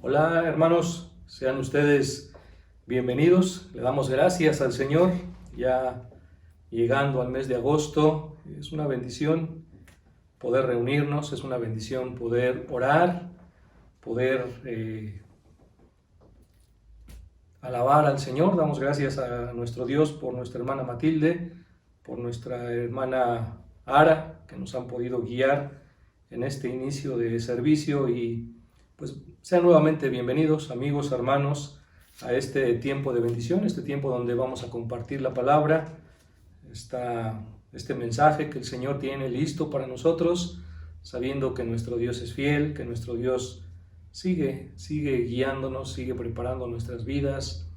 Hola hermanos, sean ustedes bienvenidos. Le damos gracias al Señor, ya llegando al mes de agosto. Es una bendición poder reunirnos, es una bendición poder orar, poder alabar al Señor. Damos gracias a nuestro Dios por nuestra hermana Matilde, por nuestra hermana Ara, que nos han podido guiar en este inicio de servicio, y pues sean nuevamente bienvenidos, amigos, hermanos, a este tiempo de bendición, este tiempo donde vamos a compartir la palabra, este mensaje que el Señor tiene listo para nosotros, sabiendo que nuestro Dios es fiel, que nuestro Dios sigue guiándonos, sigue preparando nuestras vidas,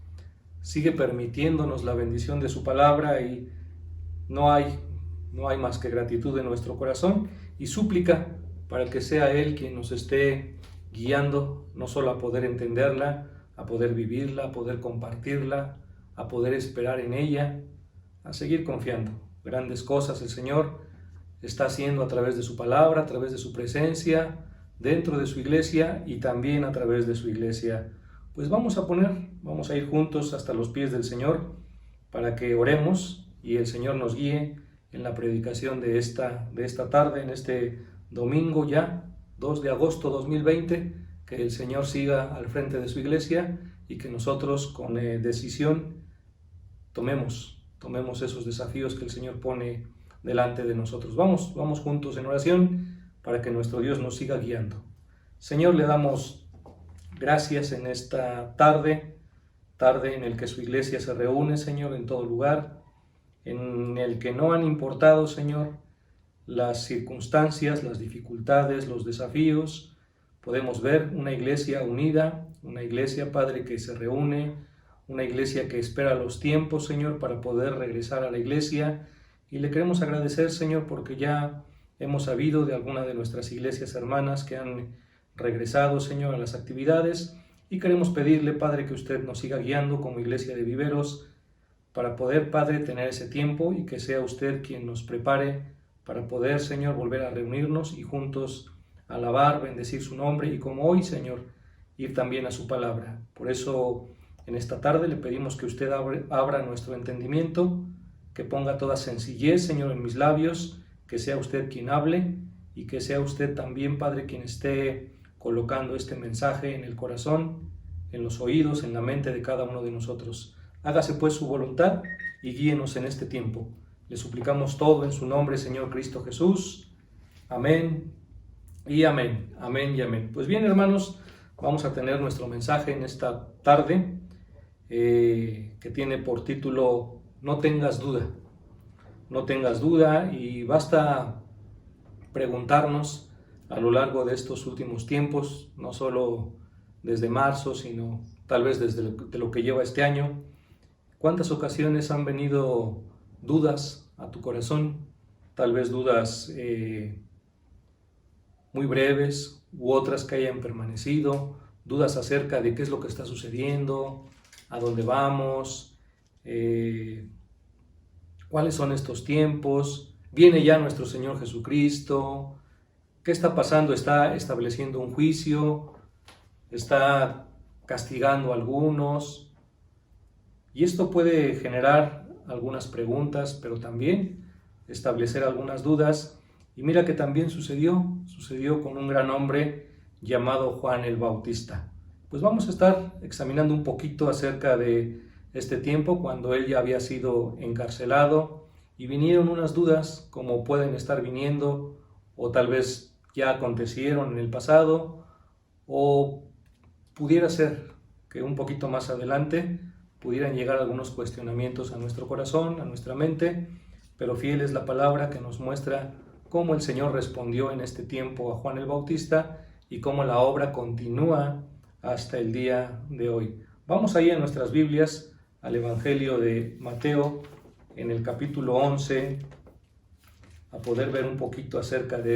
sigue permitiéndonos la bendición de su palabra, y no hay más que gratitud en nuestro corazón y súplica para que sea Él quien nos esté guiando, no solo a poder entenderla, a poder vivirla, a poder compartirla, a poder esperar en ella, a seguir confiando. Grandes cosas el Señor está haciendo a través de su palabra, a través de su presencia, dentro de su iglesia y también a través de su iglesia. Pues vamos a ir juntos hasta los pies del Señor para que oremos y el Señor nos guíe en la predicación de esta tarde, en este domingo ya, 2 de agosto 2020, que el Señor siga al frente de su iglesia y que nosotros con decisión tomemos esos desafíos que el Señor pone delante de nosotros. Vamos juntos en oración para que nuestro Dios nos siga guiando. Señor, le damos gracias en esta tarde en el que su iglesia se reúne, Señor, en todo lugar, en el que no han importado, Señor, las circunstancias, las dificultades, los desafíos. Podemos ver una iglesia unida, una iglesia, Padre, que se reúne, una iglesia que espera los tiempos, Señor, para poder regresar a la iglesia. Y le queremos agradecer, Señor, porque ya hemos sabido de alguna de nuestras iglesias hermanas que han regresado, Señor, a las actividades, y queremos pedirle, Padre, que usted nos siga guiando como iglesia de Viveros para poder, Padre, tener ese tiempo, y que sea usted quien nos prepare para poder, Señor, volver a reunirnos y juntos alabar, bendecir su nombre, y como hoy, Señor, ir también a su palabra. Por eso, en esta tarde le pedimos que usted abra nuestro entendimiento, que ponga toda sencillez, Señor, en mis labios, que sea usted quien hable, y que sea usted también, Padre, quien esté colocando este mensaje en el corazón, en los oídos, en la mente de cada uno de nosotros. Hágase pues su voluntad y guíenos en este tiempo. Le suplicamos todo en su nombre, Señor Cristo Jesús. Amén y amén. Amén y amén. Pues bien, hermanos, vamos a tener nuestro mensaje en esta tarde, que tiene por título No tengas duda. No tengas duda, y basta preguntarnos a lo largo de estos últimos tiempos, no solo desde marzo, sino tal vez desde lo que lleva este año, ¿cuántas ocasiones han venido dudas a tu corazón? Tal vez dudas muy breves, u otras que hayan permanecido, dudas acerca de qué es lo que está sucediendo, a dónde vamos, cuáles son estos tiempos, viene ya nuestro Señor Jesucristo, ¿qué está pasando? ¿Está estableciendo un juicio? ¿Está castigando a algunos? Y esto puede generar algunas preguntas, pero también establecer algunas dudas. Y mira que también sucedió con un gran hombre llamado Juan el Bautista. Pues vamos a estar examinando un poquito acerca de este tiempo cuando él ya había sido encarcelado, y vinieron unas dudas como pueden estar viniendo, o tal vez ya acontecieron en el pasado, o pudiera ser que un poquito más adelante pudieran llegar algunos cuestionamientos a nuestro corazón, a nuestra mente, pero fiel es la palabra que nos muestra cómo el Señor respondió en este tiempo a Juan el Bautista y cómo la obra continúa hasta el día de hoy. Vamos ahí en nuestras Biblias al Evangelio de Mateo, en el capítulo 11, a poder ver un poquito acerca de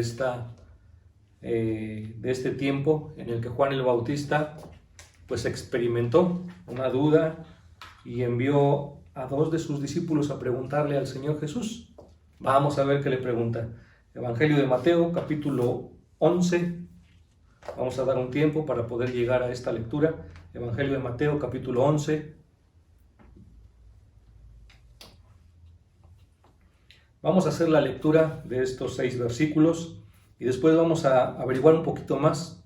este tiempo en el que Juan el Bautista pues experimentó una duda y envió a 2 de sus discípulos a preguntarle al Señor Jesús. Vamos a ver qué le pregunta. Evangelio de Mateo, capítulo 11, Vamos a dar un tiempo para poder llegar a esta lectura. Evangelio de Mateo, capítulo 11. Vamos a hacer la lectura de estos 6 versículos y después vamos a averiguar un poquito más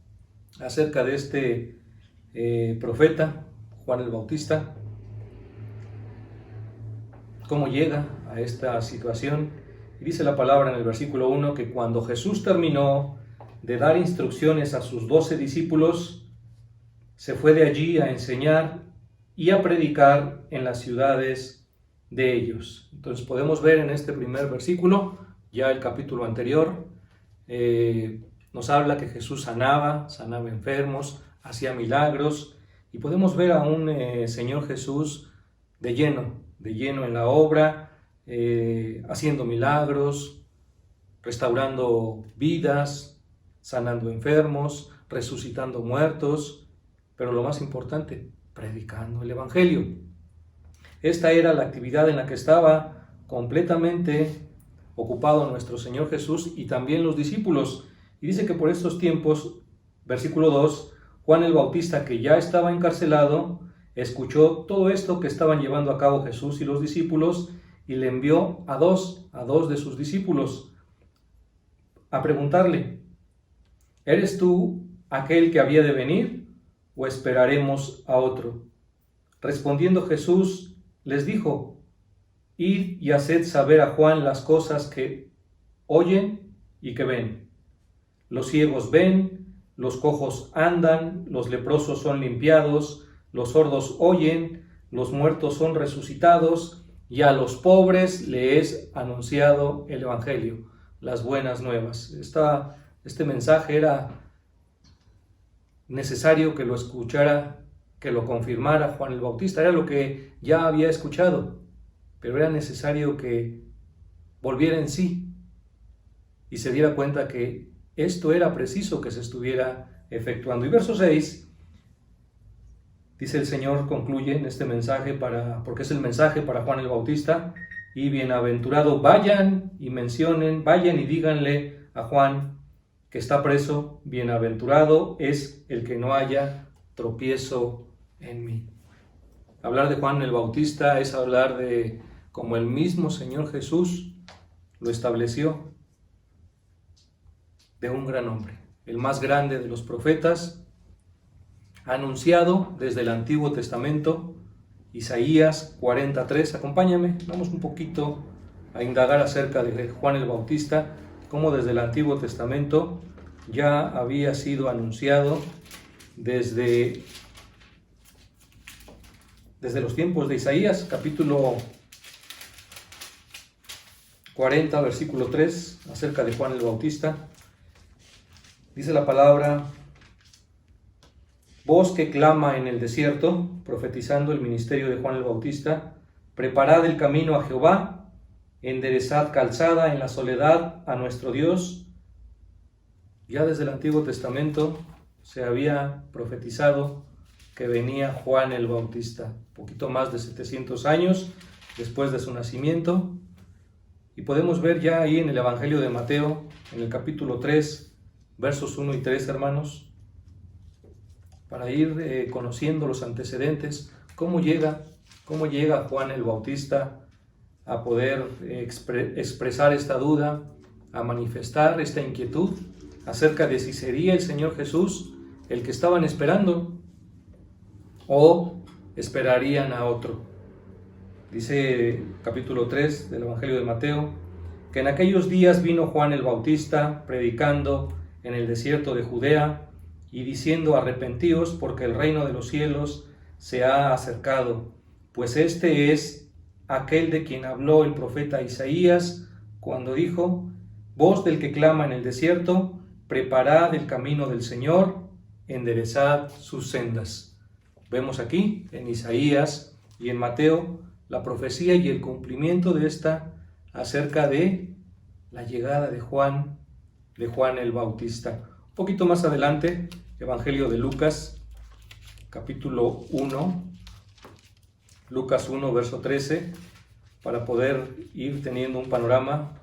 acerca de este profeta, Juan el Bautista, cómo llega a esta situación. Y dice la palabra en el versículo 1 que cuando Jesús terminó de dar instrucciones a sus 12 discípulos, se fue de allí a enseñar y a predicar en las ciudades de ellos. Entonces podemos ver en este primer versículo, ya el capítulo anterior, nos habla que Jesús sanaba enfermos, hacía milagros, y podemos ver a un Señor Jesús de lleno en la obra, haciendo milagros, restaurando vidas, sanando enfermos, resucitando muertos, pero lo más importante, predicando el Evangelio. Esta era la actividad en la que estaba completamente ocupado nuestro Señor Jesús y también los discípulos. Y dice que por estos tiempos, versículo 2, Juan el Bautista, que ya estaba encarcelado, escuchó todo esto que estaban llevando a cabo Jesús y los discípulos y le envió a dos de sus discípulos a preguntarle: ¿eres tú aquel que había de venir o esperaremos a otro? Respondiendo Jesús les dijo: id y haced saber a Juan las cosas que oyen y que ven. Los ciegos ven, los cojos andan, los leprosos son limpiados, los sordos oyen, los muertos son resucitados, y a los pobres le es anunciado el Evangelio, las buenas nuevas. Este mensaje era necesario que lo escuchara, que lo confirmara Juan el Bautista. Era lo que ya había escuchado, pero era necesario que volviera en sí y se diera cuenta que esto era preciso que se estuviera efectuando. Y verso 6, dice el Señor, concluye en este mensaje, porque es el mensaje para Juan el Bautista: y bienaventurado, vayan y díganle a Juan que está preso, bienaventurado es el que no haya tropiezo en mí. Hablar de Juan el Bautista es hablar de como el mismo Señor Jesús lo estableció, de un gran hombre, el más grande de los profetas, anunciado desde el Antiguo Testamento, Isaías 43. Acompáñame, vamos un poquito a indagar acerca de Juan el Bautista, cómo desde el Antiguo Testamento ya había sido anunciado desde los tiempos de Isaías, capítulo 40, versículo 3, acerca de Juan el Bautista. Dice la palabra: voz que clama en el desierto, profetizando el ministerio de Juan el Bautista: preparad el camino a Jehová, enderezad calzada en la soledad a nuestro Dios. Ya desde el Antiguo Testamento se había profetizado que venía Juan el Bautista, poquito más de 700 años después de su nacimiento. Y podemos ver ya ahí en el Evangelio de Mateo, en el capítulo 3, versos 1 y 3, hermanos, para ir conociendo los antecedentes, cómo llega Juan el Bautista a poder expresar esta duda, a manifestar esta inquietud acerca de si sería el Señor Jesús el que estaban esperando o esperarían a otro. Dice capítulo 3 del Evangelio de Mateo que en aquellos días vino Juan el Bautista predicando en el desierto de Judea y diciendo: arrepentíos, porque el reino de los cielos se ha acercado. Pues este es aquel de quien habló el profeta Isaías cuando dijo: voz del que clama en el desierto, preparad el camino del Señor, enderezad sus sendas. Vemos aquí en Isaías y en Mateo la profecía y el cumplimiento de esta acerca de la llegada de Juan el Bautista. Un poquito más adelante, Evangelio de Lucas, capítulo 1, Lucas 1, verso 13, para poder ir teniendo un panorama.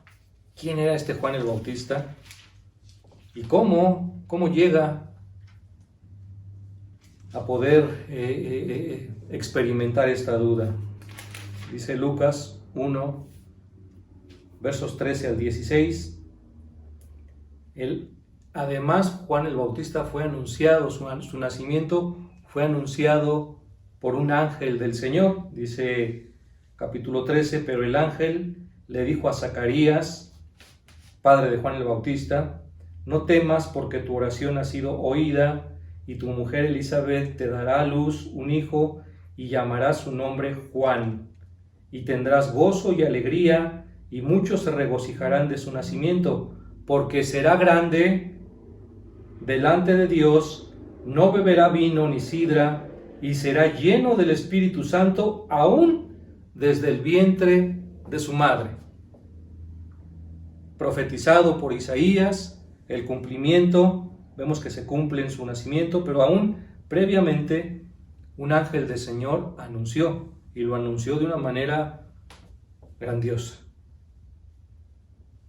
¿Quién era este Juan el Bautista? ¿Y cómo llega poder experimentar esta duda. Dice Lucas 1, versos 13 al 16. Además, Juan el Bautista fue anunciado, su nacimiento fue anunciado por un ángel del Señor. Dice capítulo 13, pero el ángel le dijo a Zacarías, padre de Juan el Bautista: no temas, porque tu oración ha sido oída, y tu mujer Elizabeth te dará a luz un hijo, y llamarás su nombre Juan. Y tendrás gozo y alegría, y muchos se regocijarán de su nacimiento, porque será grande delante de Dios, no beberá vino ni sidra, y será lleno del Espíritu Santo aún desde el vientre de su madre. Profetizado por Isaías, el cumplimiento, vemos que se cumple en su nacimiento, pero aún previamente un ángel del Señor anunció, y lo anunció de una manera grandiosa.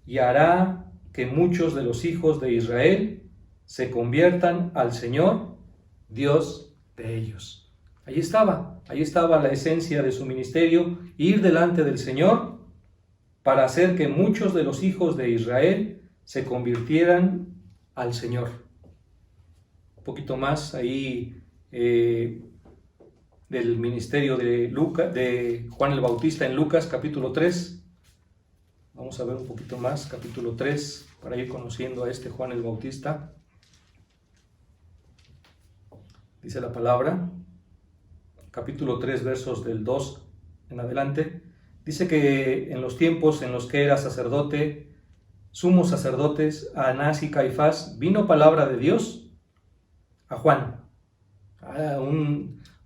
Y hará que muchos de los hijos de Israel se conviertan al Señor, Dios de ellos. Ahí estaba la esencia de su ministerio, ir delante del Señor para hacer que muchos de los hijos de Israel se convirtieran al Señor. Un poquito más ahí del ministerio de Juan el Bautista en Lucas capítulo 3. Vamos a ver un poquito más, capítulo 3, para ir conociendo a este Juan el Bautista. Dice la palabra, capítulo 3, versos del 2 en adelante, dice que en los tiempos en los que era sacerdote, sumos sacerdotes, Anás y Caifás, vino palabra de Dios a Juan.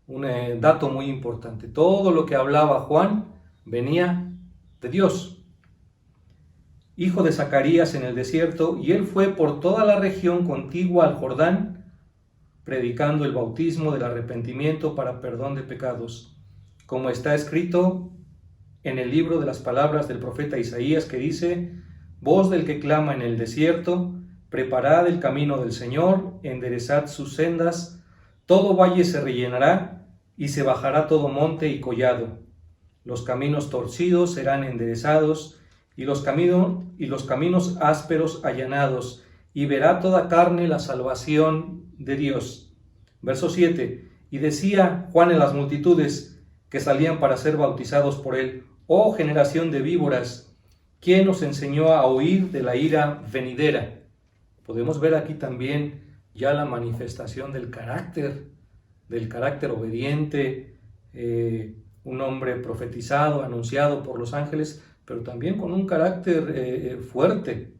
Un dato muy importante, todo lo que hablaba Juan venía de Dios. Hijo de Zacarías en el desierto, y él fue por toda la región contigua al Jordán, predicando el bautismo del arrepentimiento para perdón de pecados, como está escrito en el libro de las palabras del profeta Isaías, que dice: voz del que clama en el desierto, preparad el camino del Señor, enderezad sus sendas, todo valle se rellenará, y se bajará todo monte y collado. Los caminos torcidos serán enderezados, y los caminos ásperos allanados, y verá toda carne la salvación de Dios. Verso 7, y decía Juan en las multitudes que salían para ser bautizados por él: oh generación de víboras, ¿quién os enseñó a huir de la ira venidera? Podemos ver aquí también ya la manifestación del carácter obediente, un hombre profetizado, anunciado por los ángeles, pero también con un carácter fuerte.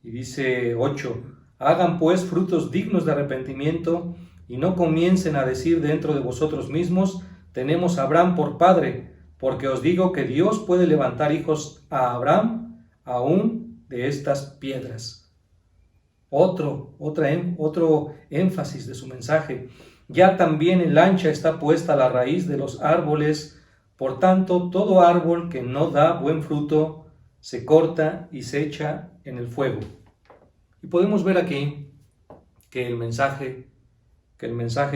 Y dice 8, hagan pues frutos dignos de arrepentimiento, y no comiencen a decir dentro de vosotros mismos: tenemos a Abraham por padre, porque os digo que Dios puede levantar hijos a Abraham aún de estas piedras. Otro énfasis de su mensaje: ya también en la ancha está puesta la raíz de los árboles, por tanto todo árbol que no da buen fruto se corta y se echa en el fuego. Y podemos ver aquí que el mensaje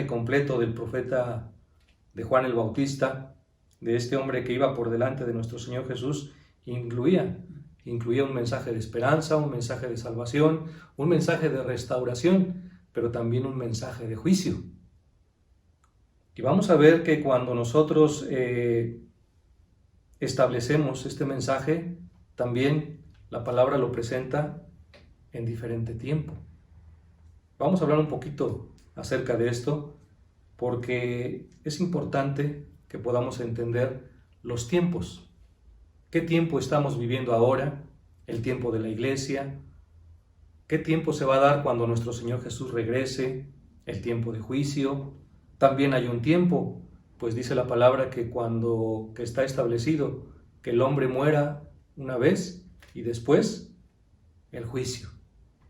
completo del profeta de Juan el Bautista, de este hombre que iba por delante de nuestro Señor Jesús, incluía un mensaje de esperanza, un mensaje de salvación, un mensaje de restauración, pero también un mensaje de juicio. Y vamos a ver que cuando nosotros establecemos este mensaje, también la palabra lo presenta en diferente tiempo. Vamos a hablar un poquito acerca de esto, porque es importante que podamos entender los tiempos. ¿Qué tiempo estamos viviendo ahora? El tiempo de la iglesia. ¿Qué tiempo se va a dar cuando nuestro Señor Jesús regrese? El tiempo de juicio. También hay un tiempo, pues dice la palabra que que está establecido que el hombre muera una vez y después el juicio.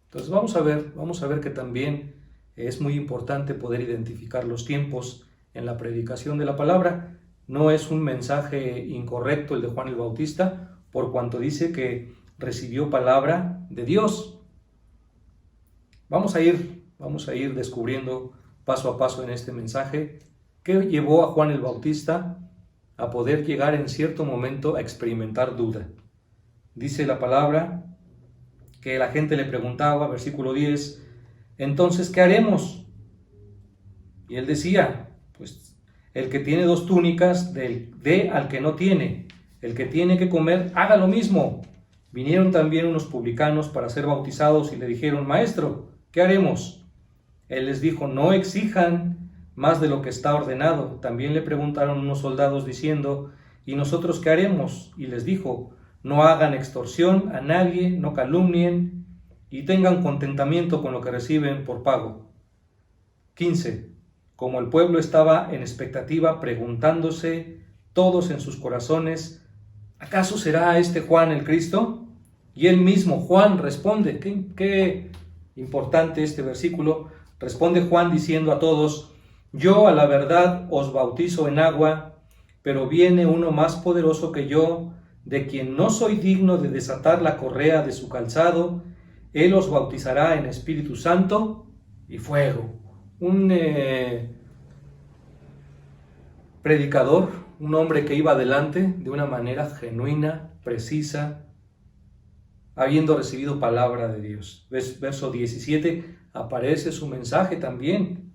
Entonces vamos a ver que también es muy importante poder identificar los tiempos en la predicación de la palabra. No es un mensaje incorrecto el de Juan el Bautista, por cuanto dice que recibió palabra de Dios. Vamos a ir descubriendo paso a paso en este mensaje, ¿qué llevó a Juan el Bautista a poder llegar en cierto momento a experimentar duda? Dice la palabra que la gente le preguntaba, versículo 10, entonces, ¿qué haremos? Y él decía, pues el que tiene 2 túnicas, dé al que no tiene. El que tiene que comer, haga lo mismo. Vinieron también unos publicanos para ser bautizados y le dijeron, Maestro, ¿qué haremos? Él les dijo, no exijan más de lo que está ordenado. También le preguntaron unos soldados diciendo, ¿y nosotros qué haremos? Y les dijo, no hagan extorsión a nadie, no calumnien y tengan contentamiento con lo que reciben por pago. 15. Como el pueblo estaba en expectativa, preguntándose todos en sus corazones, ¿acaso será este Juan el Cristo? Y él mismo, Juan, responde, qué importante este versículo, responde Juan diciendo a todos, yo a la verdad os bautizo en agua, pero viene uno más poderoso que yo, de quien no soy digno de desatar la correa de su calzado, él os bautizará en Espíritu Santo y fuego. Un predicador, un hombre que iba adelante de una manera genuina, precisa, habiendo recibido palabra de Dios. Verso 17, aparece su mensaje también.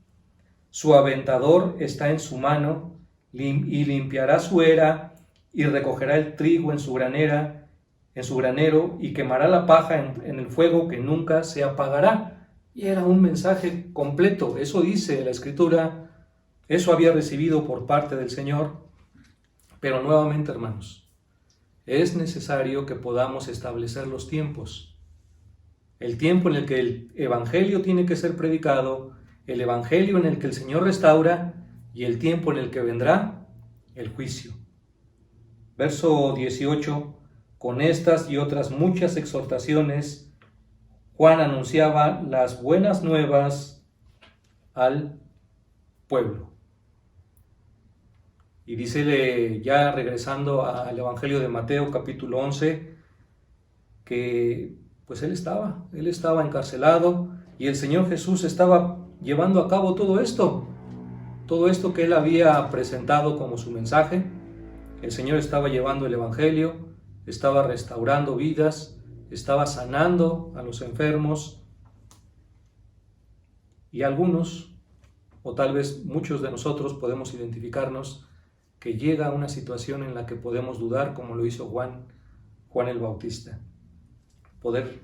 Su aventador está en su mano y limpiará su era y recogerá el trigo en su granero y quemará la paja en el fuego que nunca se apagará. Y era un mensaje completo, eso dice la Escritura, eso había recibido por parte del Señor. Pero nuevamente, hermanos, es necesario que podamos establecer los tiempos. El tiempo en el que el Evangelio tiene que ser predicado, el Evangelio en el que el Señor restaura y el tiempo en el que vendrá el juicio. Verso 18, con estas y otras muchas exhortaciones, Juan anunciaba las buenas nuevas al pueblo. Y dícele, ya regresando al Evangelio de Mateo, capítulo 11, que pues él estaba encarcelado y el Señor Jesús estaba llevando a cabo todo esto que él había presentado como su mensaje. El Señor estaba llevando el Evangelio, estaba restaurando vidas, estaba sanando a los enfermos, y algunos, o tal vez muchos de nosotros, podemos identificarnos que llega una situación en la que podemos dudar, como lo hizo Juan el Bautista. Poder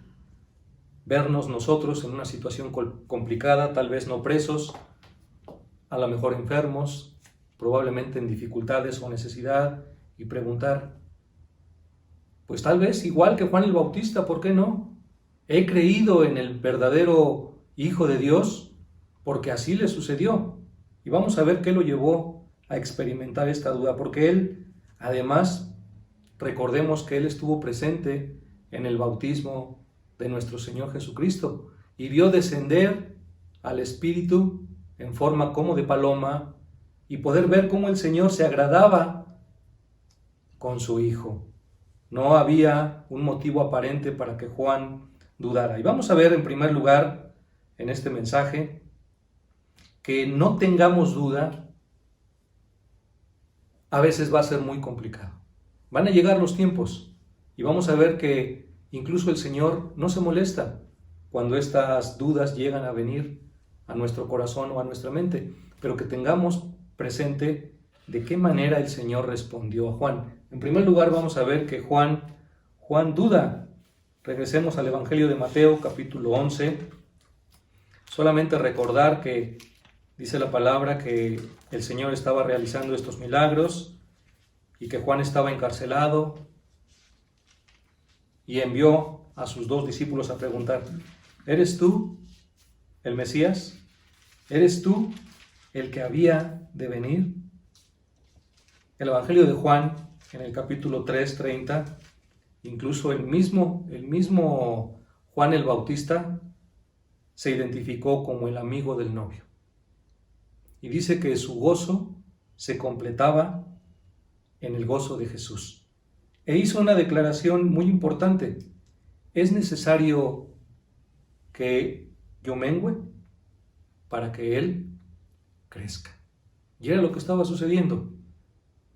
vernos nosotros en una situación complicada, tal vez no presos, a lo mejor enfermos, probablemente en dificultades o necesidad, y preguntar, pues tal vez igual que Juan el Bautista, ¿por qué no? He creído en el verdadero Hijo de Dios porque así le sucedió. Y vamos a ver qué lo llevó a experimentar esta duda, porque él, además, recordemos que él estuvo presente en el bautismo de nuestro Señor Jesucristo y vio descender al Espíritu en forma como de paloma y poder ver cómo el Señor se agradaba con su Hijo. No había un motivo aparente para que Juan dudara. Y vamos a ver en primer lugar en este mensaje que no tengamos duda a veces va a ser muy complicado. Van a llegar los tiempos y vamos a ver que incluso el Señor no se molesta cuando estas dudas llegan a venir a nuestro corazón o a nuestra mente, pero que tengamos presente de qué manera el Señor respondió a Juan. En primer lugar vamos a ver que Juan duda. Regresemos al Evangelio de Mateo, capítulo 11. Solamente recordar que dice la palabra que el Señor estaba realizando estos milagros y que Juan estaba encarcelado y envió a sus 2 discípulos a preguntar, ¿eres tú el Mesías? ¿Eres tú el que había de venir? El Evangelio de Juan, en el capítulo 3:30, incluso el mismo Juan el Bautista se identificó como el amigo del novio. Y dice que su gozo se completaba en el gozo de Jesús. E hizo una declaración muy importante. ¿Es necesario que yo mengüe para que Él crezca. Y era lo que estaba sucediendo.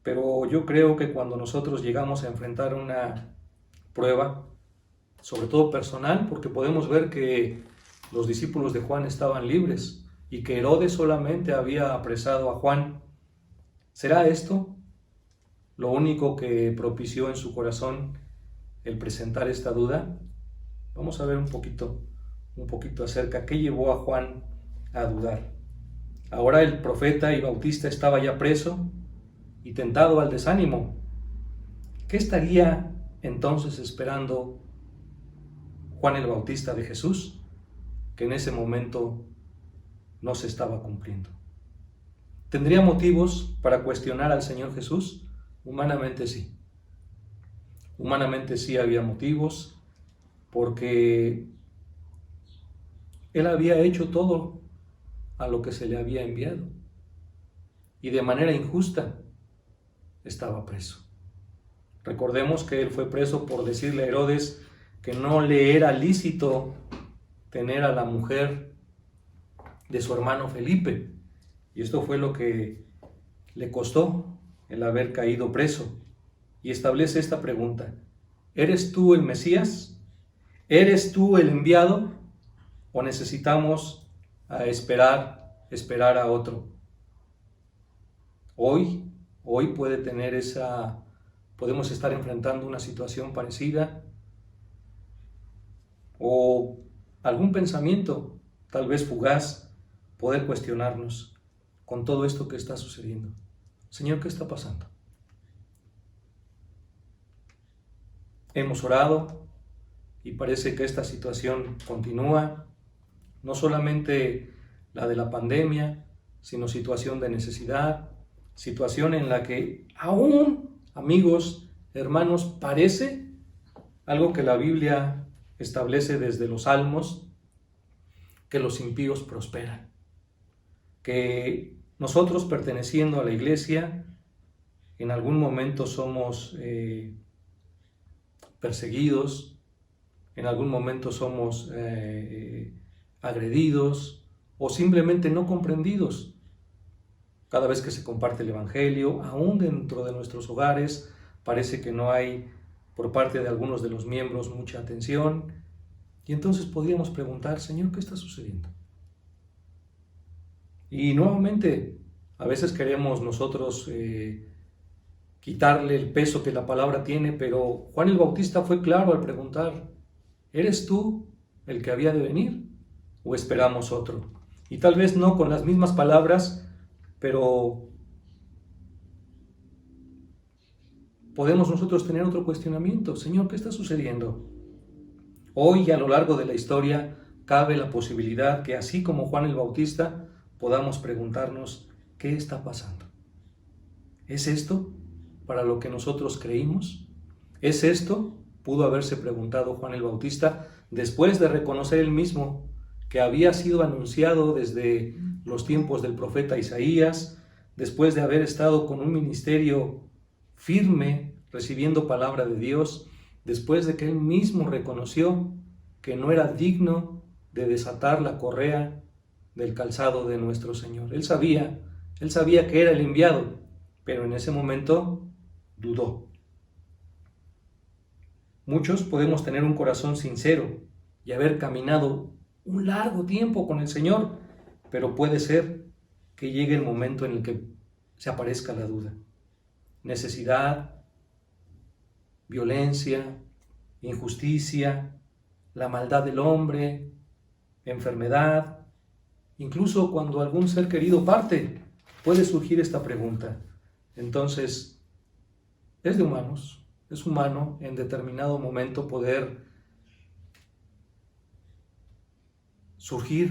Pero yo creo que cuando nosotros llegamos a enfrentar una prueba, sobre todo personal, porque podemos ver que los discípulos de Juan estaban libres y que Herodes solamente había apresado a Juan, ¿será esto lo único que propició en su corazón el presentar esta duda? Vamos a ver un poquito acerca qué llevó a Juan a dudar. Ahora el profeta y bautista estaba ya preso y tentado al desánimo. ¿Qué estaría entonces esperando Juan el Bautista de Jesús, que en ese momento no se estaba cumpliendo? ¿Tendría motivos para cuestionar al Señor Jesús? Humanamente sí. Humanamente sí había motivos, porque él había hecho todo a lo que se le había enviado y de manera injusta estaba preso. Recordemos que él fue preso por decirle a Herodes que no le era lícito tener a la mujer de su hermano Felipe, y esto fue lo que le costó el haber caído preso. Y establece esta pregunta: ¿eres tú el Mesías? ¿Eres tú el enviado? ¿O necesitamos esperar a otro? Hoy podemos estar enfrentando una situación parecida, o algún pensamiento, tal vez fugaz, poder cuestionarnos con todo esto que está sucediendo. Señor, ¿qué está pasando? Hemos orado y parece que esta situación continúa, no solamente la de la pandemia, sino situación de necesidad, situación en la que aún, amigos, hermanos, parece algo que la Biblia establece desde los Salmos, que los impíos prosperan, que nosotros, perteneciendo a la iglesia, en algún momento somos perseguidos, en algún momento somos agredidos o simplemente no comprendidos. Cada vez que se comparte el Evangelio, aún dentro de nuestros hogares, parece que no hay por parte de algunos de los miembros mucha atención. Y entonces podríamos preguntar: Señor, ¿qué está sucediendo? Y nuevamente, a veces queremos nosotros quitarle el peso que la palabra tiene, pero Juan el Bautista fue claro al preguntar: ¿eres tú el que había de venir o esperamos otro? Y tal vez no con las mismas palabras, pero podemos nosotros tener otro cuestionamiento: Señor, ¿qué está sucediendo? Hoy y a lo largo de la historia cabe la posibilidad que, así como Juan el Bautista, podamos preguntarnos: ¿qué está pasando? ¿Es esto para lo que nosotros creímos? ¿Es esto? Pudo haberse preguntado Juan el Bautista después de reconocer él mismo que había sido anunciado desde los tiempos del profeta Isaías, después de haber estado con un ministerio firme, recibiendo palabra de Dios, después de que él mismo reconoció que no era digno de desatar la correa del calzado de nuestro Señor. Él sabía que era el enviado, pero en ese momento dudó. Muchos podemos tener un corazón sincero y haber caminado un largo tiempo con el Señor, pero puede ser que llegue el momento en el que se aparezca la duda. Necesidad, violencia, injusticia, la maldad del hombre, enfermedad. Incluso cuando algún ser querido parte, puede surgir esta pregunta. Entonces, es de humanos, es humano en determinado momento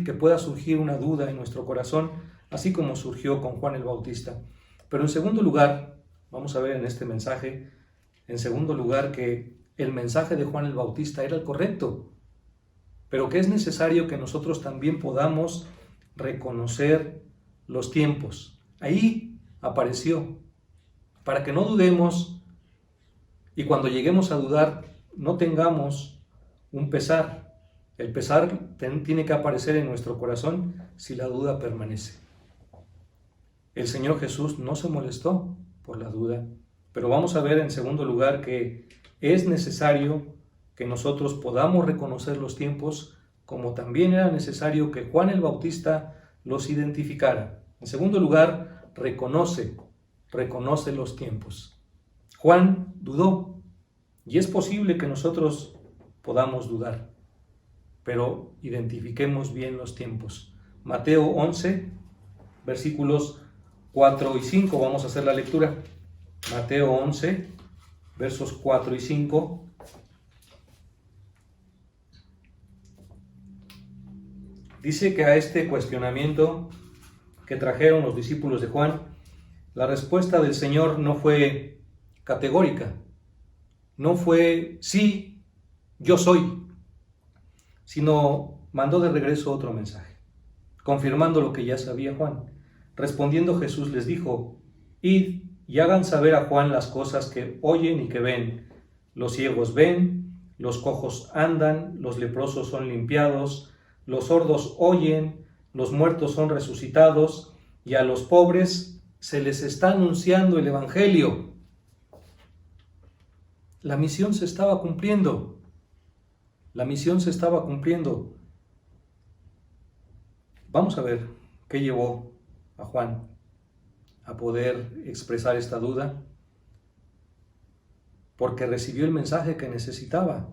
que pueda surgir una duda en nuestro corazón, así como surgió con Juan el Bautista. Pero en segundo lugar, vamos a ver en este mensaje, que el mensaje de Juan el Bautista era el correcto, pero que es necesario que nosotros también podamos reconocer los tiempos. Ahí apareció, para que no dudemos, y cuando lleguemos a dudar no tengamos un pesar. El pesar tiene que aparecer en nuestro corazón si la duda permanece. el Señor Jesús no se molestó por la duda. Pero vamos a ver en segundo lugar que es necesario que nosotros podamos reconocer los tiempos, como también era necesario que Juan el Bautista los identificara. En segundo lugar, reconoce los tiempos. Juan dudó, y es posible que nosotros podamos dudar, pero identifiquemos bien los tiempos. Mateo 11, versículos 4 y 5, vamos a hacer la lectura. Mateo 11, versos 4 y 5. Dice que a este cuestionamiento que trajeron los discípulos de Juan, la respuesta del Señor no fue categórica, no fue sí, yo soy, sino mandó de regreso otro mensaje, confirmando lo que ya sabía Juan. Respondiendo Jesús les dijo: id y hagan saber a Juan las cosas que oyen y que ven. Los ciegos ven, los cojos andan, los leprosos son limpiados, los sordos oyen, los muertos son resucitados, y a los pobres se les está anunciando el Evangelio. La misión se estaba cumpliendo. La misión se estaba cumpliendo. Vamos a ver qué llevó a Juan a poder expresar esta duda. Porque recibió el mensaje que necesitaba.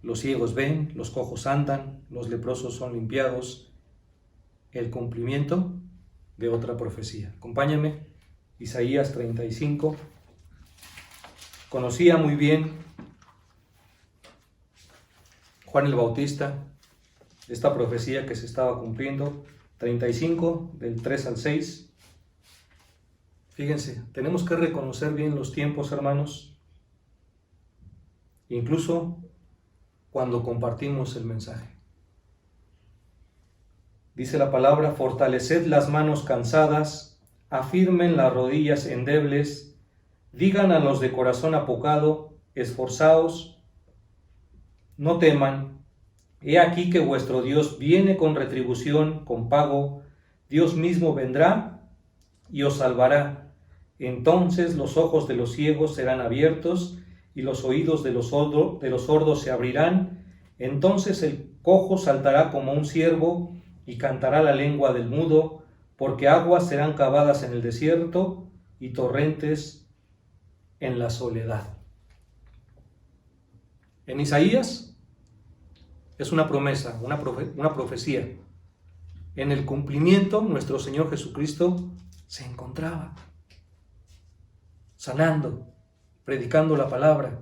Los ciegos ven, los cojos andan, los leprosos son limpiados. El cumplimiento de otra profecía. Acompáñame, Isaías 35. Conocía muy bien Juan el Bautista esta profecía que se estaba cumpliendo. 35, del 3 al 6. Fíjense, tenemos que reconocer bien los tiempos, hermanos, incluso cuando compartimos el mensaje. Dice la palabra: fortaleced las manos cansadas, afirmen las rodillas endebles, digan a los de corazón apocado: esforzaos, no teman, he aquí que vuestro Dios viene con retribución, con pago, Dios mismo vendrá y os salvará. Entonces los ojos de los ciegos serán abiertos y los oídos de los sordos se abrirán. Entonces el cojo saltará como un ciervo y cantará la lengua del mudo, porque aguas serán cavadas en el desierto y torrentes en la soledad. En Isaías es una promesa, una profecía. En el cumplimiento, nuestro Señor Jesucristo se encontraba sanando, predicando la palabra.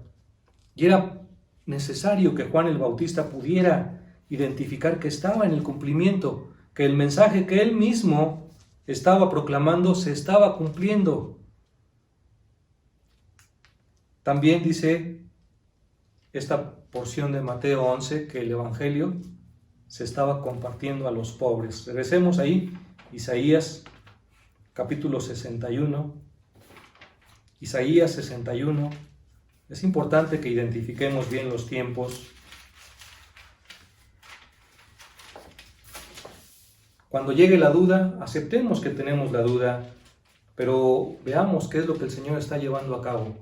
Y era necesario que Juan el Bautista pudiera identificar que estaba en el cumplimiento, que el mensaje que él mismo estaba proclamando se estaba cumpliendo. También dice esta porción de Mateo 11 que el Evangelio se estaba compartiendo a los pobres. Regresemos ahí, Isaías capítulo 61. Isaías 61. Es importante que identifiquemos bien los tiempos. Cuando llegue la duda, aceptemos que tenemos la duda, pero veamos qué es lo que el Señor está llevando a cabo.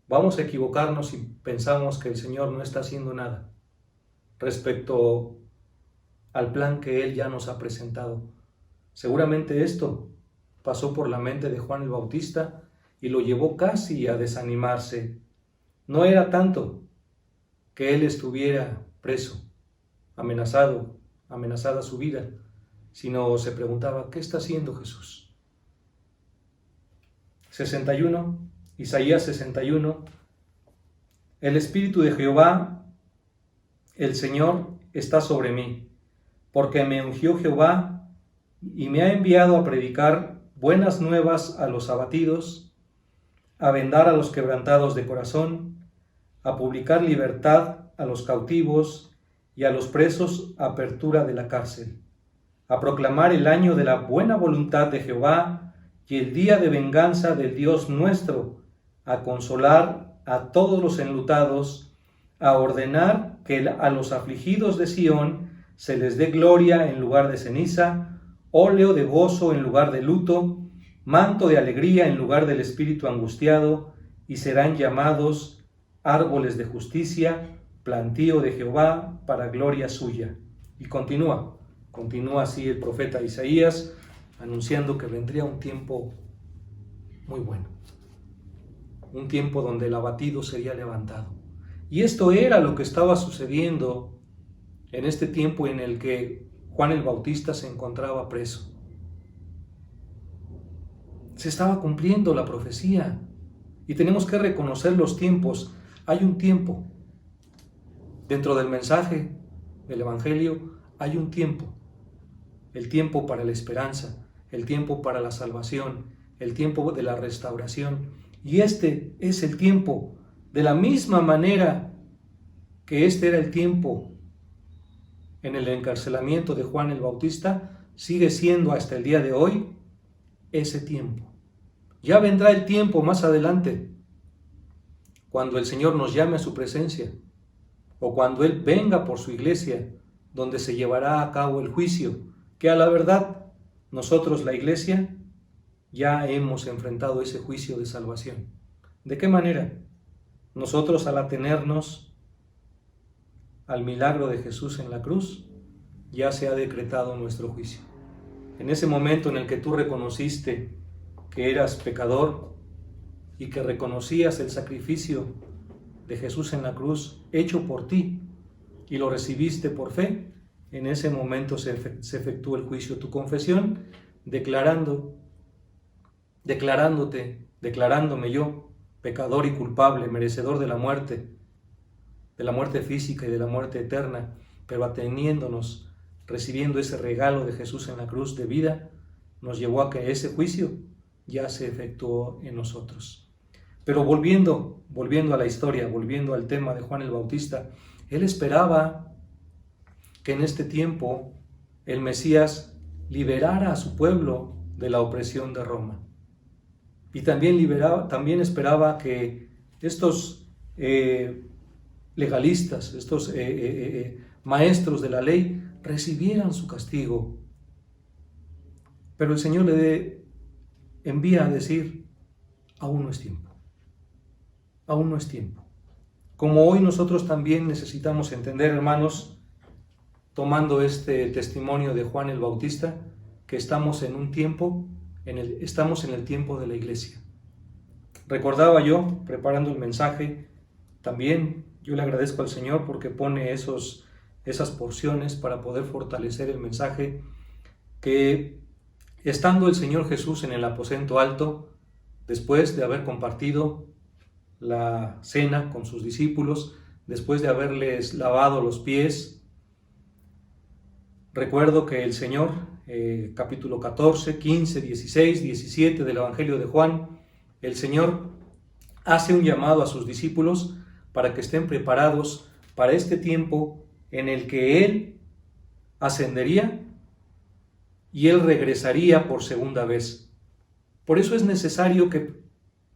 Vamos a equivocarnos si pensamos que el Señor no está haciendo nada respecto al plan que Él ya nos ha presentado. Seguramente esto pasó por la mente de Juan el Bautista y lo llevó casi a desanimarse. No era tanto que él estuviera preso, amenazada su vida, sino se preguntaba: ¿qué está haciendo Jesús? 61, Isaías 61. El Espíritu de Jehová, el Señor, está sobre mí, porque me ungió Jehová y me ha enviado a predicar buenas nuevas a los abatidos, a vendar a los quebrantados de corazón, a publicar libertad a los cautivos y a los presos apertura de la cárcel, a proclamar el año de la buena voluntad de Jehová y el día de venganza del Dios nuestro, a consolar a todos los enlutados, a ordenar que a los afligidos de Sión se les dé gloria en lugar de ceniza, óleo de gozo en lugar de luto, manto de alegría en lugar del espíritu angustiado, y serán llamados árboles de justicia, plantío de Jehová para gloria suya. Y continúa así el profeta Isaías, anunciando que vendría un tiempo muy bueno, un tiempo donde el abatido sería levantado. Y esto era lo que estaba sucediendo en este tiempo en el que Juan el Bautista se encontraba preso. Se estaba cumpliendo la profecía y tenemos que reconocer los tiempos. Hay un tiempo. Dentro del mensaje del Evangelio hay un tiempo. El tiempo para la esperanza, el tiempo para la salvación, el tiempo de la restauración. Y este es el tiempo, de la misma manera que este era el tiempo en el encarcelamiento de Juan el Bautista, sigue siendo hasta el día de hoy ese tiempo. Ya vendrá el tiempo más adelante, cuando el Señor nos llame a su presencia, o cuando Él venga por su iglesia, donde se llevará a cabo el juicio, que a la verdad nosotros, la iglesia, ya hemos enfrentado ese juicio de salvación. ¿De qué manera? Nosotros, al atenernos al milagro de Jesús en la cruz, ya se ha decretado nuestro juicio. En ese momento en el que tú reconociste que eras pecador y que reconocías el sacrificio de Jesús en la cruz hecho por ti y lo recibiste por fe, en ese momento se efectúa el juicio. Tu confesión declarándome yo, pecador y culpable, merecedor de la muerte física y de la muerte eterna, pero ateniéndonos, recibiendo ese regalo de Jesús en la cruz de vida, nos llevó a que ese juicio ya se efectuó en nosotros. Pero volviendo a la historia, volviendo al tema de Juan el Bautista, él esperaba que en este tiempo el Mesías liberara a su pueblo de la opresión de Roma. Y también esperaba que estos legalistas, estos maestros de la ley, recibieran su castigo. Pero el Señor le envía a decir, aún no es tiempo. Aún no es tiempo. Como hoy nosotros también necesitamos entender, hermanos, tomando este testimonio de Juan el Bautista, que estamos en un tiempo, estamos en el tiempo de la iglesia. Recordaba yo, preparando el mensaje, también yo le agradezco al Señor porque pone esas porciones para poder fortalecer el mensaje, que estando el Señor Jesús en el aposento alto, después de haber compartido la cena con sus discípulos, después de haberles lavado los pies, recuerdo que el Señor, capítulo 14, 15, 16, 17 del Evangelio de Juan, el Señor hace un llamado a sus discípulos para que estén preparados para este tiempo en el que Él ascendería y Él regresaría por segunda vez. Por eso es necesario que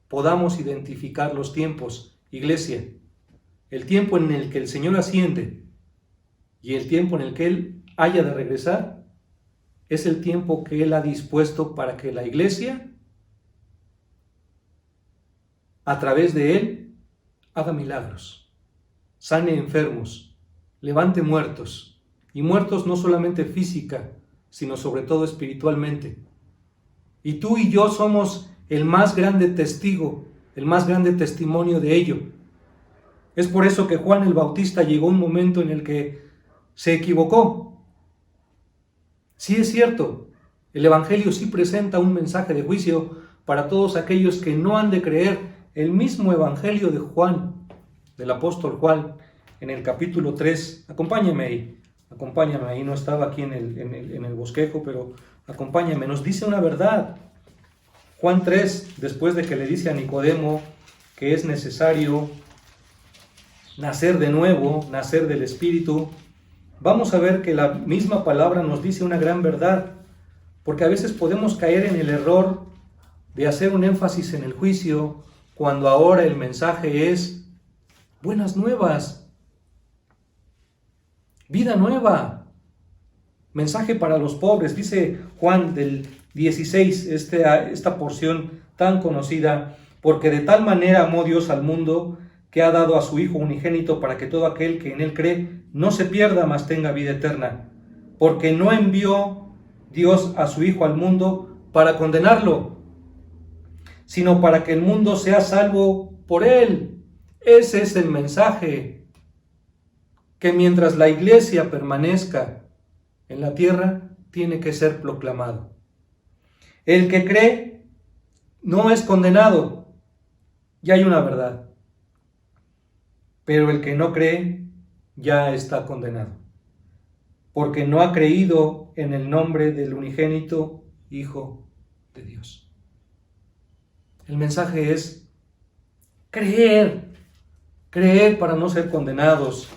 podamos identificar los tiempos, iglesia. El tiempo en el que el Señor asciende y el tiempo en el que Él haya de regresar es el tiempo que Él ha dispuesto para que la iglesia, a través de Él, haga milagros, sane enfermos, levante muertos, y muertos no solamente física, sino sobre todo espiritualmente. Y tú y yo somos el más grande testigo, el más grande testimonio de ello. Es por eso que Juan el Bautista llegó a un momento en el que se equivocó. Sí es cierto, el Evangelio sí presenta un mensaje de juicio para todos aquellos que no han de creer el mismo Evangelio de Juan, del apóstol Juan, en el capítulo 3. Acompáñame ahí, no estaba aquí en el bosquejo, pero acompáñame, nos dice una verdad. Juan 3, después de que le dice a Nicodemo que es necesario nacer de nuevo, nacer del Espíritu, vamos a ver que la misma palabra nos dice una gran verdad, porque a veces podemos caer en el error de hacer un énfasis en el juicio, cuando ahora el mensaje es buenas nuevas, vida nueva. Mensaje para los pobres, dice Juan del 16, esta porción tan conocida, porque de tal manera amó Dios al mundo que ha dado a su Hijo unigénito para que todo aquel que en él cree no se pierda, mas tenga vida eterna. Porque no envió Dios a su Hijo al mundo para condenarlo, sino para que el mundo sea salvo por él. Ese es el mensaje, que mientras la iglesia permanezca en la tierra, tiene que ser proclamado. El que cree no es condenado, ya hay una verdad, pero el que no cree ya está condenado, porque no ha creído en el nombre del unigénito Hijo de Dios. El mensaje es creer para no ser condenados.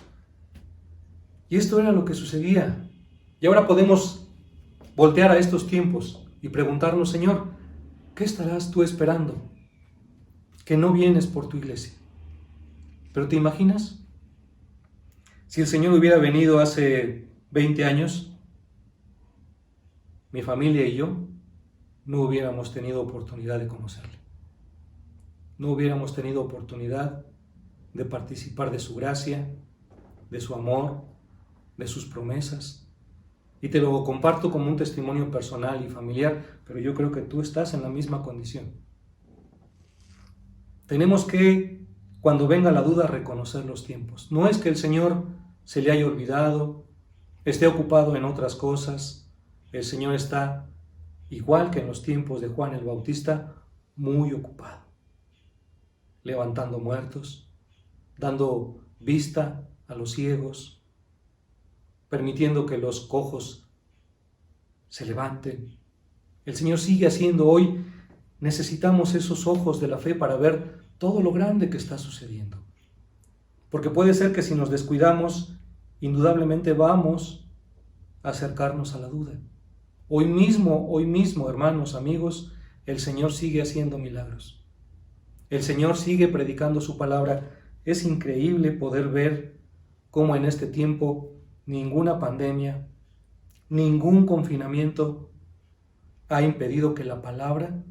Y esto era lo que sucedía. Y ahora podemos voltear a estos tiempos y preguntarnos, Señor, ¿qué estarás tú esperando? Que no vienes por tu iglesia. Pero ¿te imaginas? Si el Señor hubiera venido hace 20 años, mi familia y yo no hubiéramos tenido oportunidad de conocerle. No hubiéramos tenido oportunidad de participar de su gracia, de su amor, de sus promesas. Y te lo comparto como un testimonio personal y familiar, pero yo creo que tú estás en la misma condición. Tenemos que, cuando venga la duda, reconocer los tiempos. No es que el Señor se le haya olvidado, esté ocupado en otras cosas. El Señor está, igual que en los tiempos de Juan el Bautista, muy ocupado, levantando muertos, dando vista a los ciegos, permitiendo que los cojos se levanten. El Señor sigue haciendo hoy. Necesitamos esos ojos de la fe para ver todo lo grande que está sucediendo. Porque puede ser que si nos descuidamos, indudablemente vamos a acercarnos a la duda. Hoy mismo, hermanos, amigos, el Señor sigue haciendo milagros. El Señor sigue predicando su palabra. Es increíble poder ver cómo en este tiempo ninguna pandemia, ningún confinamiento ha impedido que la palabra,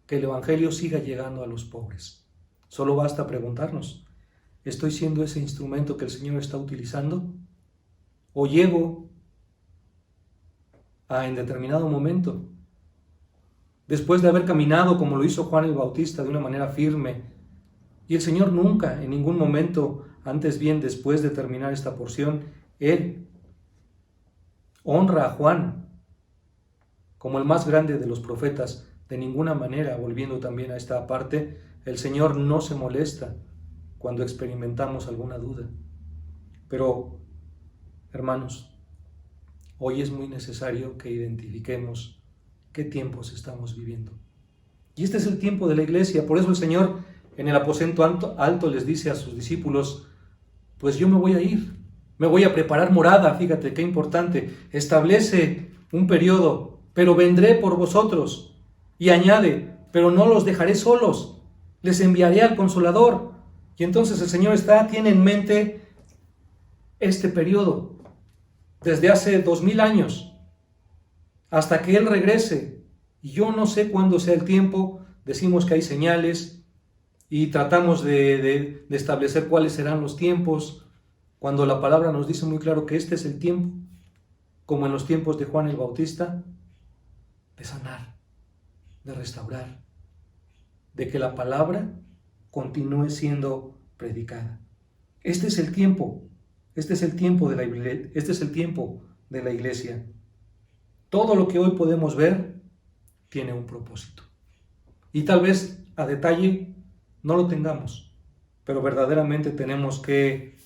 que el Evangelio siga llegando a los pobres. Solo basta preguntarnos, ¿estoy siendo ese instrumento que el Señor está utilizando? ¿O llego en determinado momento, después de haber caminado como lo hizo Juan el Bautista de una manera firme, y el Señor nunca, en ningún momento, antes bien después de terminar esta porción, Él honra a Juan como el más grande de los profetas? De ninguna manera, volviendo también a esta parte, el Señor no se molesta cuando experimentamos alguna duda. Pero, hermanos, hoy es muy necesario que identifiquemos qué tiempos estamos viviendo. Y este es el tiempo de la iglesia. Por eso el Señor en el aposento alto les dice a sus discípulos, pues yo me voy a ir, me voy a preparar morada. Fíjate qué importante, establece un periodo, pero vendré por vosotros. Y añade, pero no los dejaré solos, les enviaré al Consolador. Y entonces el Señor tiene en mente este periodo, desde hace 2000 años, hasta que Él regrese. Y yo no sé cuándo sea el tiempo. Decimos que hay señales y tratamos de establecer cuáles serán los tiempos, cuando la palabra nos dice muy claro que este es el tiempo, como en los tiempos de Juan el Bautista, de sanar, de restaurar, de que la palabra continúe siendo predicada. Este es el tiempo. Este es el tiempo de la iglesia. Todo lo que hoy podemos ver tiene un propósito. Y tal vez a detalle no lo tengamos, pero verdaderamente tenemos que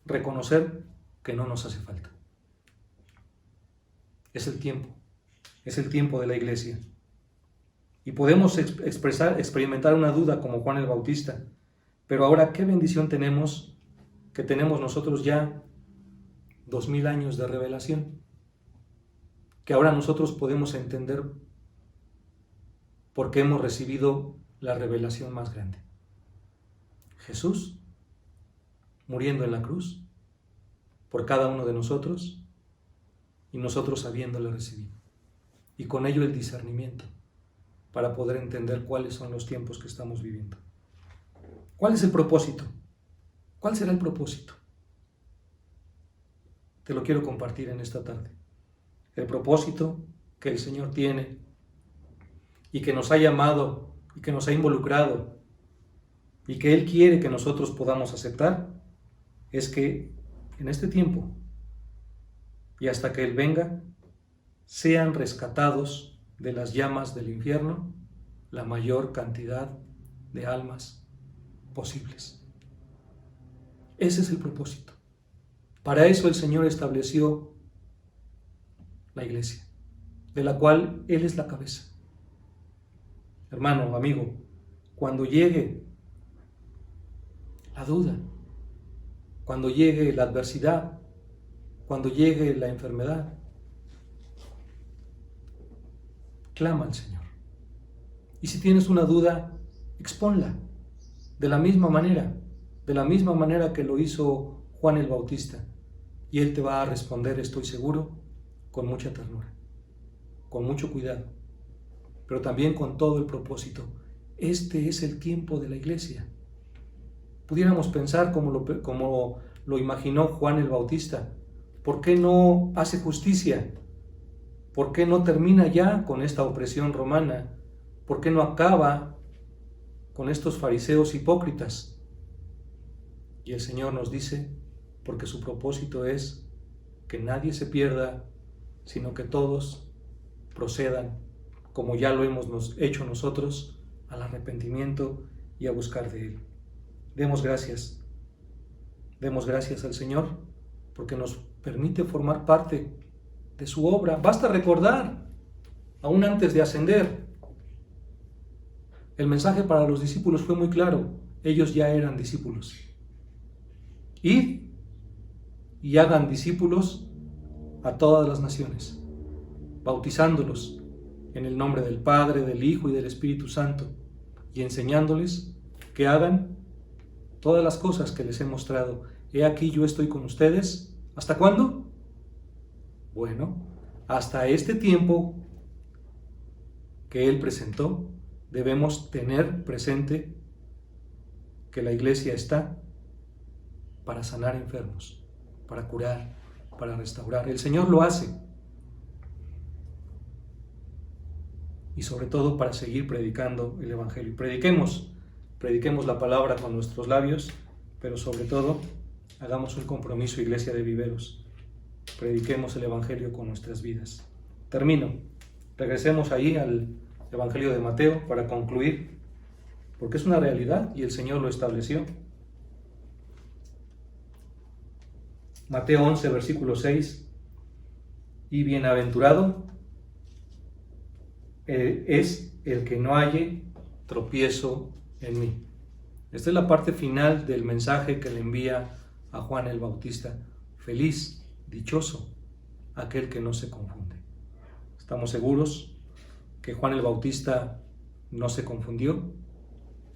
reconocer que no nos hace falta. Es el tiempo de la iglesia. Y podemos experimentar una duda como Juan el Bautista, pero ahora qué bendición tenemos, que tenemos nosotros ya 2000 años de revelación, que ahora nosotros podemos entender por qué hemos recibido la revelación más grande. Jesús muriendo en la cruz por cada uno de nosotros y nosotros habiéndole recibido. Y con ello el discernimiento para poder entender cuáles son los tiempos que estamos viviendo. ¿Cuál es el propósito? ¿Cuál será el propósito? Te lo quiero compartir en esta tarde. El propósito que el Señor tiene y que nos ha llamado y que nos ha involucrado y que Él quiere que nosotros podamos aceptar es que en este tiempo y hasta que Él venga sean rescatados de las llamas del infierno la mayor cantidad de almas posibles. Ese es el propósito. Para eso el Señor estableció la iglesia, de la cual Él es la cabeza. Hermano, amigo, cuando llegue la duda, cuando llegue la adversidad, cuando llegue la enfermedad, clama al Señor. Y si tienes una duda, expónla de la misma manera que lo hizo Juan el Bautista. Y Él te va a responder, estoy seguro, con mucha ternura, con mucho cuidado, pero también con todo el propósito. Este es el tiempo de la iglesia. Pudiéramos pensar como lo imaginó Juan el Bautista. ¿Por qué no hace justicia? ¿Por qué no termina ya con esta opresión romana? ¿Por qué no acaba con estos fariseos hipócritas? Y el Señor nos dice, porque su propósito es que nadie se pierda, sino que todos procedan, como ya lo hemos hecho nosotros, al arrepentimiento y a buscar de Él. Demos gracias al Señor, porque nos permite formar parte de su obra. Basta recordar, aún antes de ascender, el mensaje para los discípulos fue muy claro. Ellos ya eran discípulos. Id y hagan discípulos a todas las naciones, bautizándolos en el nombre del Padre, del Hijo y del Espíritu Santo, y enseñándoles que hagan todas las cosas que les he mostrado. He aquí yo estoy con ustedes. ¿Hasta cuándo? Bueno, hasta este tiempo que Él presentó. Debemos tener presente que la iglesia está para sanar enfermos, para curar, para restaurar. El Señor lo hace. Y sobre todo para seguir predicando el Evangelio. Prediquemos la palabra con nuestros labios, pero sobre todo hagamos un compromiso, Iglesia de Viveros. Prediquemos el Evangelio con nuestras vidas. Termino. Regresemos ahí al Evangelio de Mateo para concluir, porque es una realidad y el Señor lo estableció. Mateo 11, versículo 6. Y bienaventurado es el que no halle tropiezo en mí. Esta es la parte final del mensaje que le envía a Juan el Bautista. Feliz, dichoso, aquel que no se confunde. Estamos seguros que Juan el Bautista no se confundió.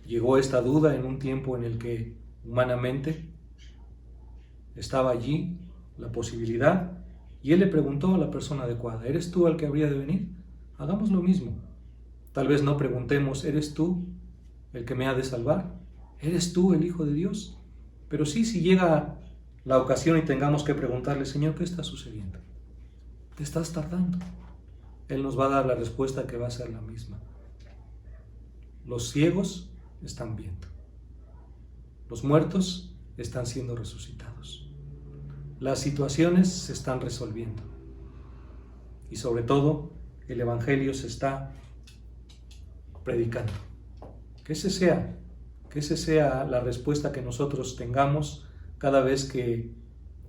Llegó esta duda en un tiempo en el que humanamente estaba allí la posibilidad, y él le preguntó a la persona adecuada, ¿eres tú el que habría de venir? Hagamos lo mismo. Tal vez no preguntemos, ¿eres tú el que me ha de salvar? ¿Eres tú el Hijo de Dios? Pero sí, si llega la ocasión y tengamos que preguntarle, Señor, ¿qué está sucediendo? ¿Te estás tardando? Él nos va a dar la respuesta que va a ser la misma. Los ciegos están viendo. Los muertos están siendo resucitados. Las situaciones se están resolviendo. Y sobre todo, el Evangelio se está predicando. Que esa sea la respuesta que nosotros tengamos cada vez que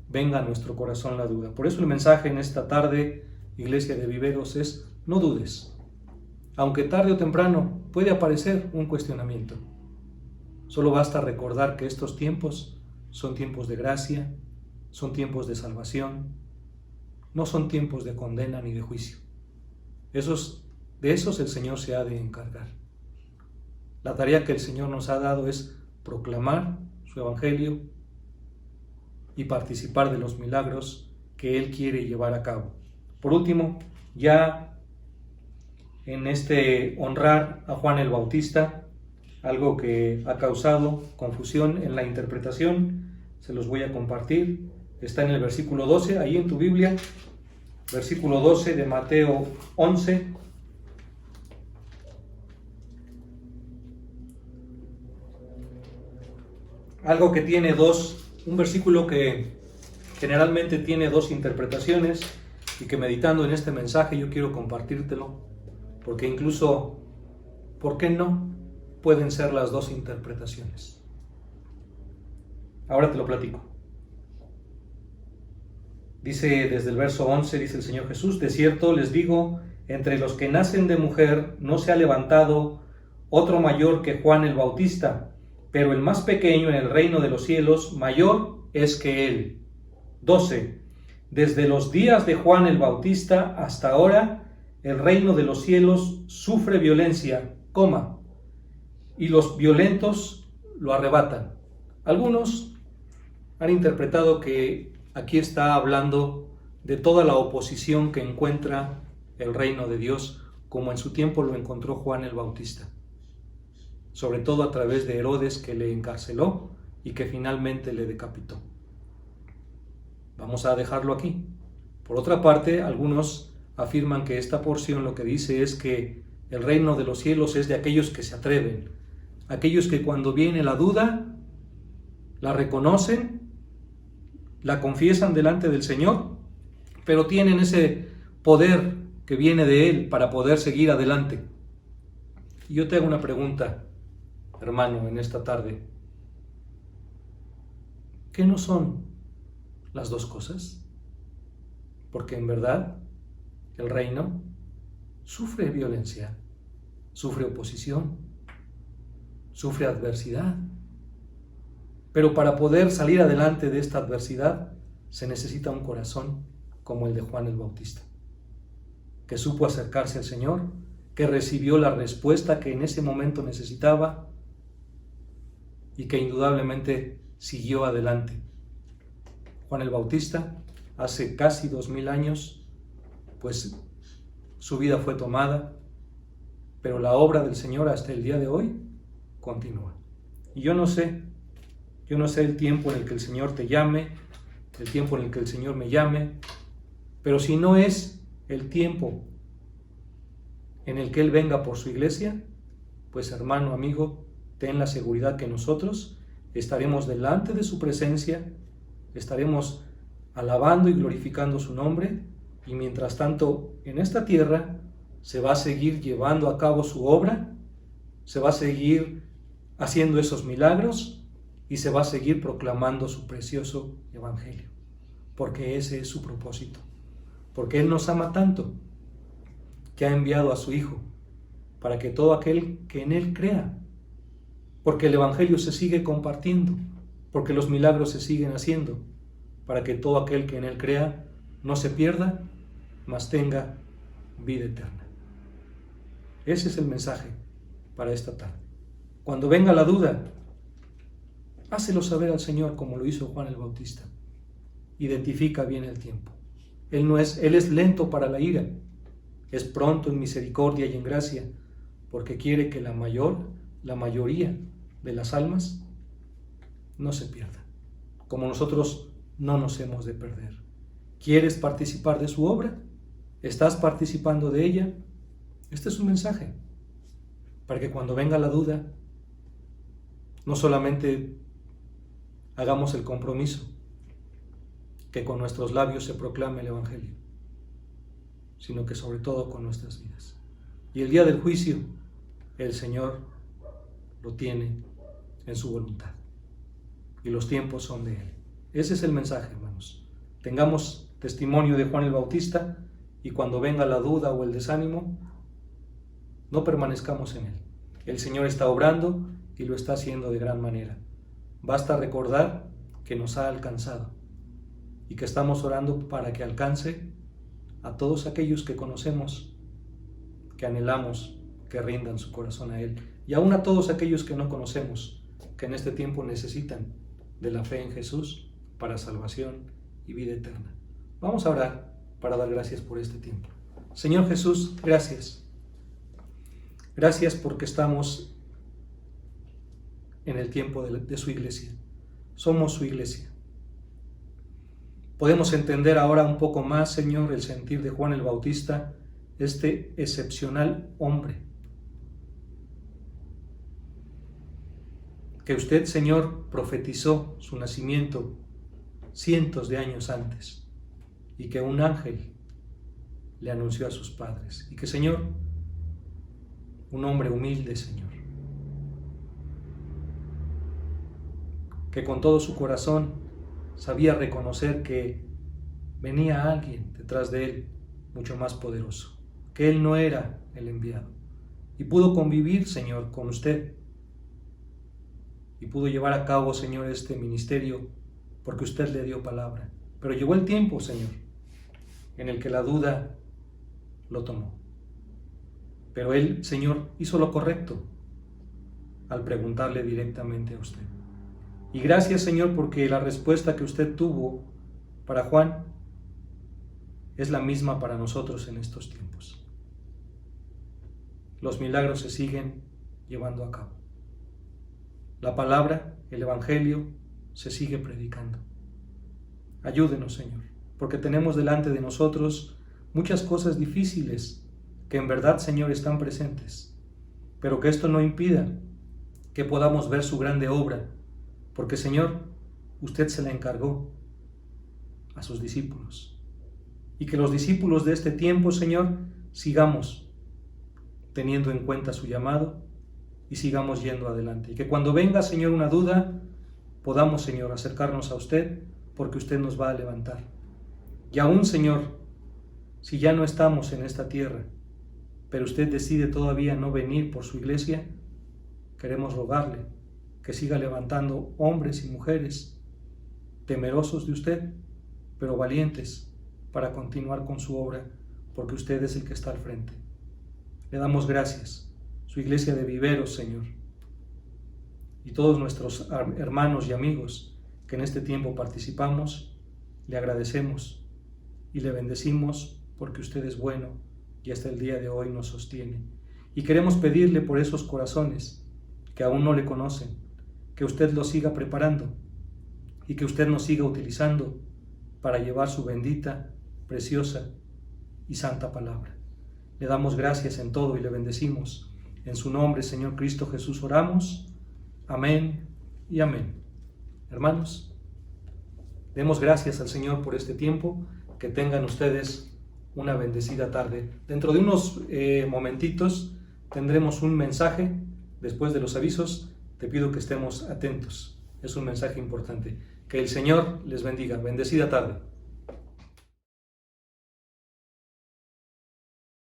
venga a nuestro corazón la duda. Por eso el mensaje en esta tarde, Iglesia de Viveros, es: no dudes. Aunque tarde o temprano puede aparecer un cuestionamiento. Solo basta recordar que estos tiempos son tiempos de gracia, son tiempos de salvación, no son tiempos de condena ni de juicio. De esos el Señor se ha de encargar. La tarea que el Señor nos ha dado es proclamar su Evangelio y participar de los milagros que Él quiere llevar a cabo. Por último, ya en este honrar a Juan el Bautista, algo que ha causado confusión en la interpretación, se los voy a compartir. Está en el versículo 12, ahí en tu Biblia, versículo 12 de Mateo 11. Algo que tiene un versículo que generalmente tiene dos interpretaciones y que meditando en este mensaje yo quiero compartírtelo, porque incluso, ¿por qué no? Pueden ser las dos interpretaciones. Ahora te lo platico. Dice desde el verso 11, dice el Señor Jesús: de cierto les digo, entre los que nacen de mujer no se ha levantado otro mayor que Juan el Bautista, pero el más pequeño en el reino de los cielos mayor es que él. 12. Desde los días de Juan el Bautista hasta ahora, el reino de los cielos sufre violencia, y los violentos lo arrebatan. Algunos han interpretado que aquí está hablando de toda la oposición que encuentra el reino de Dios, como en su tiempo lo encontró Juan el Bautista, sobre todo a través de Herodes, que le encarceló y que finalmente le decapitó. Vamos a dejarlo aquí. Por otra parte, algunos afirman que esta porción lo que dice es que el reino de los cielos es de aquellos que se atreven, aquellos que cuando viene la duda, la reconocen, la confiesan delante del Señor, pero tienen ese poder que viene de Él para poder seguir adelante. Y yo te hago una pregunta, hermano, en esta tarde. ¿Qué no son las dos cosas? Porque en verdad el reino sufre violencia, sufre oposición, sufre adversidad. Pero para poder salir adelante de esta adversidad se necesita un corazón como el de Juan el Bautista, que supo acercarse al Señor, que recibió la respuesta que en ese momento necesitaba y que indudablemente siguió adelante. Juan el Bautista, hace casi 2000 años, pues su vida fue tomada, pero la obra del Señor hasta el día de hoy continúa. Y yo no sé el tiempo en el que el Señor te llame, el tiempo en el que el Señor me llame, pero si no es el tiempo en el que Él venga por su iglesia, pues hermano, amigo, ten la seguridad que nosotros estaremos delante de su presencia, estaremos alabando y glorificando su nombre, y mientras tanto en esta tierra se va a seguir llevando a cabo su obra, se va a seguir haciendo esos milagros y se va a seguir proclamando su precioso evangelio, porque ese es su propósito, porque Él nos ama tanto que ha enviado a su Hijo para que todo aquel que en Él crea, porque el evangelio se sigue compartiendo, porque los milagros se siguen haciendo, para que todo aquel que en Él crea no se pierda, mas tenga vida eterna. Ese es el mensaje para esta tarde. Cuando venga la duda, hácelo saber al Señor como lo hizo Juan el Bautista. Identifica bien el tiempo. Él es lento para la ira, es pronto en misericordia y en gracia, porque quiere que la mayoría de las almas no se pierdan, como nosotros no nos hemos de perder. ¿Quieres participar de su obra? ¿Estás participando de ella? Este es un mensaje para que cuando venga la duda, no solamente hagamos el compromiso que con nuestros labios se proclame el evangelio, sino que sobre todo con nuestras vidas. Y el día del juicio, el Señor lo tiene en su voluntad y los tiempos son de Él. Ese es el mensaje, hermanos. Tengamos testimonio de Juan el Bautista y cuando venga la duda o el desánimo, no permanezcamos en él. El Señor está obrando y lo está haciendo de gran manera. Basta recordar que nos ha alcanzado y que estamos orando para que alcance a todos aquellos que conocemos, que anhelamos que rindan su corazón a Él, y aún a todos aquellos que no conocemos, que en este tiempo necesitan de la fe en Jesús para salvación y vida eterna. Vamos a orar para dar gracias por este tiempo. Señor Jesús, gracias. Gracias porque estamos en el tiempo de su iglesia. Somos su iglesia. Podemos entender ahora un poco más, Señor, el sentir de Juan el Bautista, este excepcional hombre. Que usted, Señor, profetizó su nacimiento cientos de años antes y que un ángel le anunció a sus padres. Y que, Señor, un hombre humilde, Señor, que con todo su corazón sabía reconocer que venía alguien detrás de él mucho más poderoso, que él no era el enviado. Y pudo convivir, Señor, con usted. Y pudo llevar a cabo, Señor, este ministerio porque usted le dio palabra. Pero llegó el tiempo, Señor, en el que la duda lo tomó. Pero él, Señor, hizo lo correcto al preguntarle directamente a usted. Y gracias, Señor, porque la respuesta que usted tuvo para Juan es la misma para nosotros en estos tiempos. Los milagros se siguen llevando a cabo. La palabra, el Evangelio, se sigue predicando. Ayúdenos, Señor, porque tenemos delante de nosotros muchas cosas difíciles que en verdad, Señor, están presentes, pero que esto no impida que podamos ver su grande obra, porque, Señor, usted se la encargó a sus discípulos. Y que los discípulos de este tiempo, Señor, sigamos teniendo en cuenta su llamado y sigamos yendo adelante. Y que cuando venga, Señor, una duda, podamos, Señor, acercarnos a usted, porque usted nos va a levantar. Y aún, Señor, si ya no estamos en esta tierra, pero usted decide todavía no venir por su iglesia, queremos rogarle que siga levantando hombres y mujeres temerosos de usted, pero valientes para continuar con su obra, porque usted es el que está al frente. Le damos gracias, su iglesia de Viveros, Señor, y todos nuestros hermanos y amigos que en este tiempo participamos, le agradecemos y le bendecimos porque usted es bueno y hasta el día de hoy nos sostiene. Y queremos pedirle por esos corazones que aún no le conocen, que usted los siga preparando y que usted nos siga utilizando para llevar su bendita, preciosa y santa palabra. Le damos gracias en todo y le bendecimos. En su nombre, Señor Cristo Jesús, oramos. Amén y amén. Hermanos, demos gracias al Señor por este tiempo. Que tengan ustedes una bendecida tarde. Dentro de unos momentitos tendremos un mensaje. Después de los avisos, te pido que estemos atentos. Es un mensaje importante. Que el Señor les bendiga. Bendecida tarde.